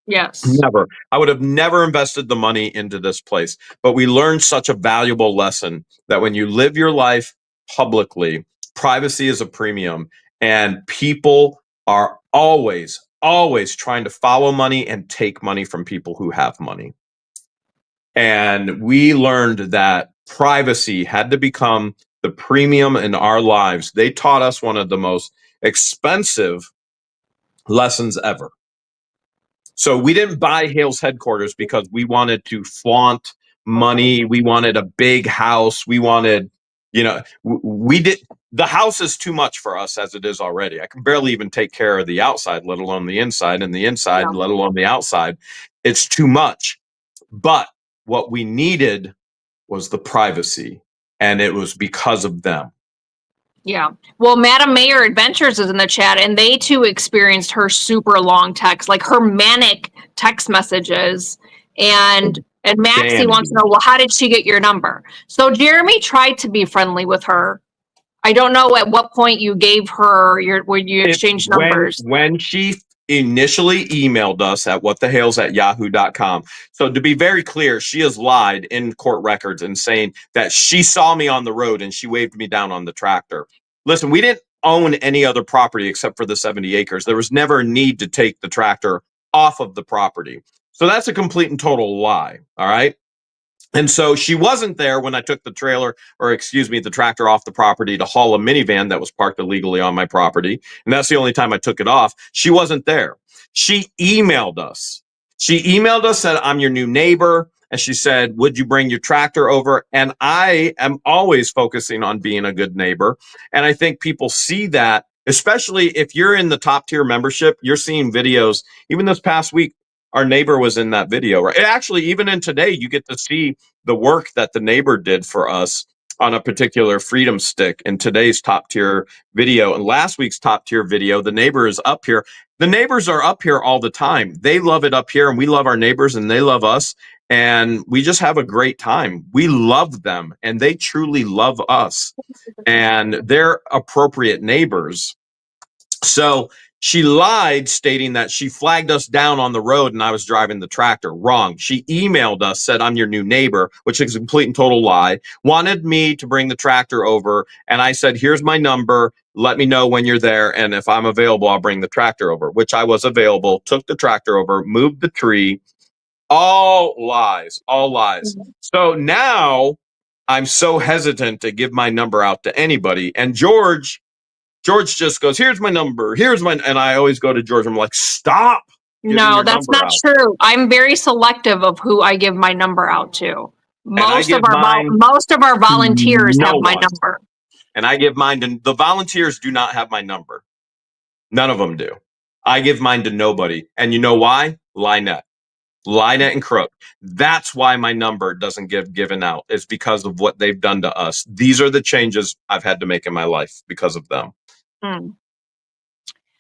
Yes. Never. I would have never invested the money into this place. But we learned such a valuable lesson that when you live your life publicly, privacy is a premium, and people are always trying to follow money and take money from people who have money. And we learned that privacy had to become the premium in our lives. They taught us one of the most expensive lessons ever. So we didn't buy Hale's headquarters because we wanted to flaunt money. We wanted a big house. We wanted, the house is too much for us as it is already. I can barely even take care of the outside, let alone the inside, and the inside, let alone the outside. It's too much. But what we needed was the privacy, and it was because of them. Yeah. Well, Madam Mayor Adventures is in the chat, and they too experienced her super long text, like her manic text messages. And Maxie wants to know, well, how did she get your number? So Jeremy tried to be friendly with her. I don't know at what point you gave her when you exchanged numbers. When she initially emailed us at whatthehales@yahoo.com. So to be very clear, she has lied in court records and saying that she saw me on the road and she waved me down on the tractor. Listen, we didn't own any other property except for the 70 acres. There was never a need to take the tractor off of the property. So that's a complete and total lie. All right. And so she wasn't there when I took the the tractor off the property to haul a minivan that was parked illegally on my property. And that's the only time I took it off. She wasn't there. She emailed us. Said, I'm your new neighbor. And she said, would you bring your tractor over? And I am always focusing on being a good neighbor. And I think people see that, especially if you're in the top tier membership, you're seeing videos. Even this past week, our neighbor was in that video, right? Actually, even in today, you get to see the work that the neighbor did for us on a particular freedom stick in today's top tier video. And last week's top tier video, the neighbor is up here. The neighbors are up here all the time. They love it up here, and we love our neighbors and they love us. And we just have a great time. We love them and they truly love us. And they're appropriate neighbors. So she lied, stating that she flagged us down on the road and I was driving the tractor. Wrong. She emailed us, said, I'm your new neighbor, which is a complete and total lie, wanted me to bring the tractor over. And I said, here's my number. Let me know when you're there. And if I'm available, I'll bring the tractor over, which I was available, took the tractor over, moved the tree. All lies, all lies. Mm-hmm. So now I'm so hesitant to give my number out to anybody. And George just goes, here's my number. And I always go to George. I'm like, stop. giving No, your that's number not out. true. I'm very selective of who I give my number out to. I give mine Most of our volunteers no have my one. number. And I give mine to the volunteers do not have my number. None of them do. I give mine to nobody. And you know why? Lynette and Crook. That's why my number doesn't get given out. It's because of what they've done to us. These are the changes I've had to make in my life because of them. Hmm.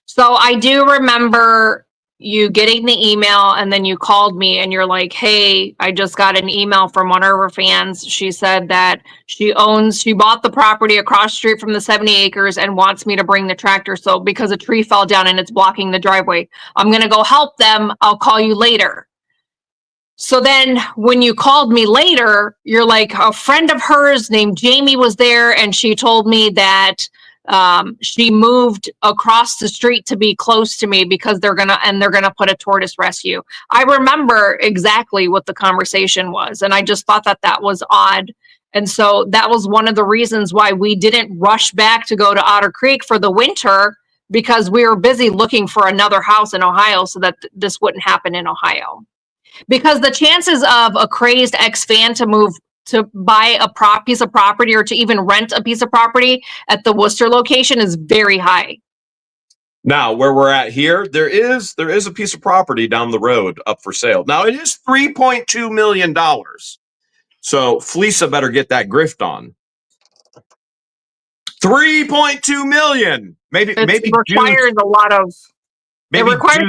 So I do remember you getting the email and then you called me and you're like, hey, I just got an email from one of our fans. She said that she bought the property across the street from the 70 acres and wants me to bring the tractor. So because a tree fell down and it's blocking the driveway, I'm going to go help them. I'll call you later. So then when you called me later, you're like, a friend of hers named Jamie was there and she told me that she moved across the street to be close to me because they're gonna put a tortoise rescue. I remember exactly what the conversation was, and I just thought that was odd. And so that was one of the reasons why we didn't rush back to go to Otter Creek for the winter, because we were busy looking for another house in Ohio so that this wouldn't happen in Ohio. Because the chances of a crazed ex-fan to buy a piece of property or to even rent a piece of property at the Wooster location is very high. Now, where we're at here, there is a piece of property down the road up for sale. Now, it is $3.2 million. So Fleesa better get that grift on. 3.2 million. Maybe It requires Juice, a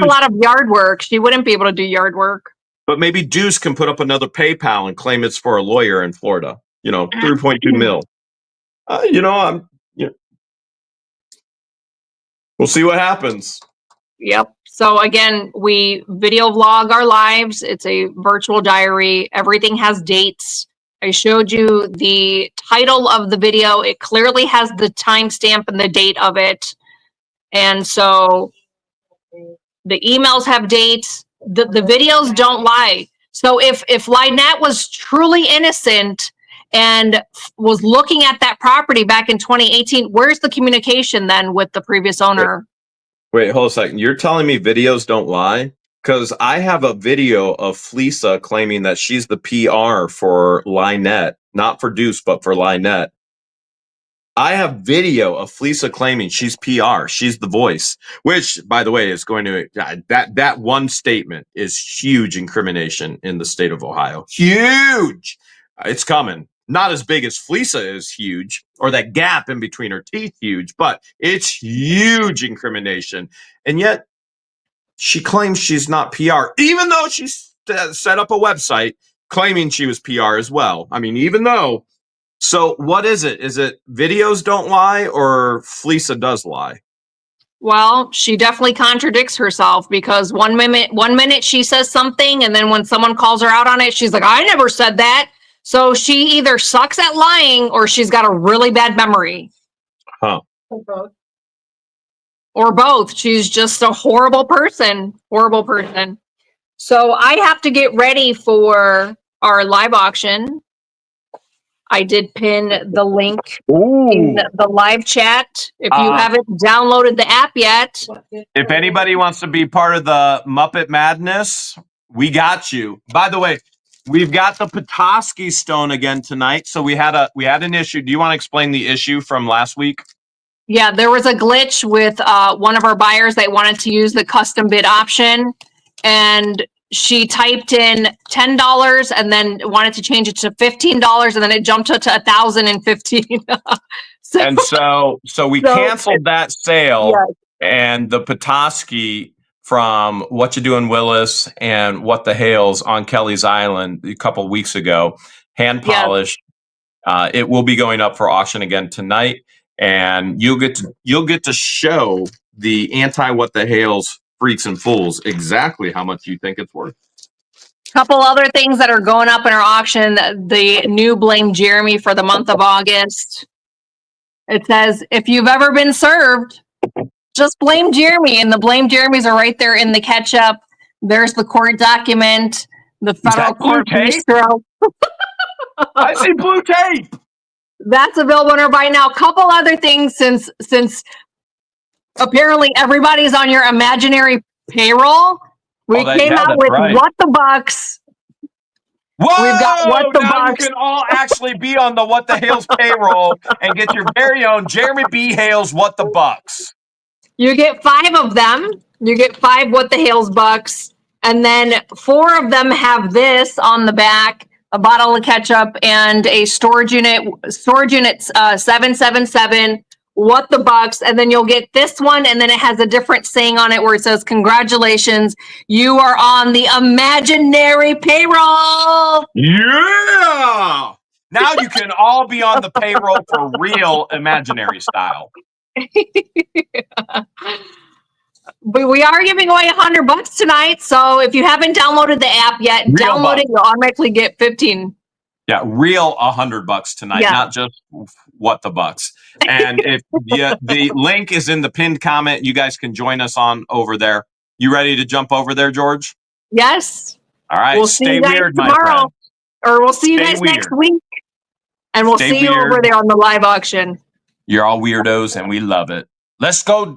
lot of yard work. She wouldn't be able to do yard work. But maybe Deuce can put up another PayPal and claim it's for a lawyer in Florida. 3.2 mil. We'll see what happens. Yep. So again, we video vlog our lives. It's a virtual diary. Everything has dates. I showed you the title of the video. It clearly has the timestamp and the date of it. And so the emails have dates. The videos don't lie. So if Lynette was truly innocent and was looking at that property back in 2018, where's the communication then with the previous owner? Wait, hold a second. You're telling me videos don't lie? Because I have a video of Fleesa claiming that she's the PR for Lynette, not for Deuce, but for Lynette. I have video of Fleesa claiming she's PR. She's the voice, which, by the way, is going to that one statement is huge incrimination in the state of Ohio. Huge. It's coming. Not as big as Fleesa is huge, or that gap in between her teeth huge, but it's huge incrimination. And yet she claims she's not PR, even though she set up a website claiming she was PR as well. I mean, even though. So what is it? Is it videos don't lie or Fleesa does lie? Well, she definitely contradicts herself, because one minute she says something, and then when someone calls her out on it, she's like, I never said that. So she either sucks at lying or she's got a really bad memory. Huh. Or both. She's just a horrible person. Horrible person. So I have to get ready for our live auction. I did pin the link in the live chat. If you haven't downloaded the app yet. If anybody wants to be part of the Muppet Madness, we got you. By the way, we've got the Petoskey stone again tonight. So we had an issue. Do you want to explain the issue from last week? Yeah, there was a glitch with one of our buyers that wanted to use the custom bid option, and she typed in $10 and then wanted to change it to $15, and then it jumped to $1,015. So we canceled that sale, yes. And the Petoskey from What You Doing Willis and What the Hales on Kelly's Island a couple of weeks ago, hand polished. Yes. It will be going up for auction again tonight, and you'll get to show the anti What the Hales freaks and fools exactly how much you think it's worth. Couple other things that are going up in our auction. The new Blame Jeremy for the month of August. It says, if you've ever been served, just blame Jeremy. And the Blame Jeremys are right there in the ketchup. There's the court document, the federal court bistro. I see blue tape. That's available on our buy now. Couple other things, since apparently everybody's on your imaginary payroll. We came out with What the Bucks. Whoa! We've got What the Now Bucks. you can all actually be on the What the Hale's payroll and get your very own Jeremy B. Hale's What the Bucks. You get 5 of them. You get 5 What the Hale's Bucks. And then 4 of them have this on the back, a bottle of ketchup and a storage unit 777 What the Bucks. And then you'll get this one, and then it has a different saying on it where it says, congratulations, you are on the imaginary payroll. Yeah! Now you can all be on the payroll for real imaginary style. But we are giving away $100 tonight. So if you haven't downloaded the app yet, download it. You'll automatically get 15. Yeah, real $100 tonight, not just What the Bucks. And if the link is in the pinned comment, you guys can join us on over there. You ready to jump over there, George? Yes. All right. We'll see you guys weird, tomorrow, my friend. or we'll see you guys next week, and we'll see you over there on the live auction. You're all weirdos, and we love it. Let's go.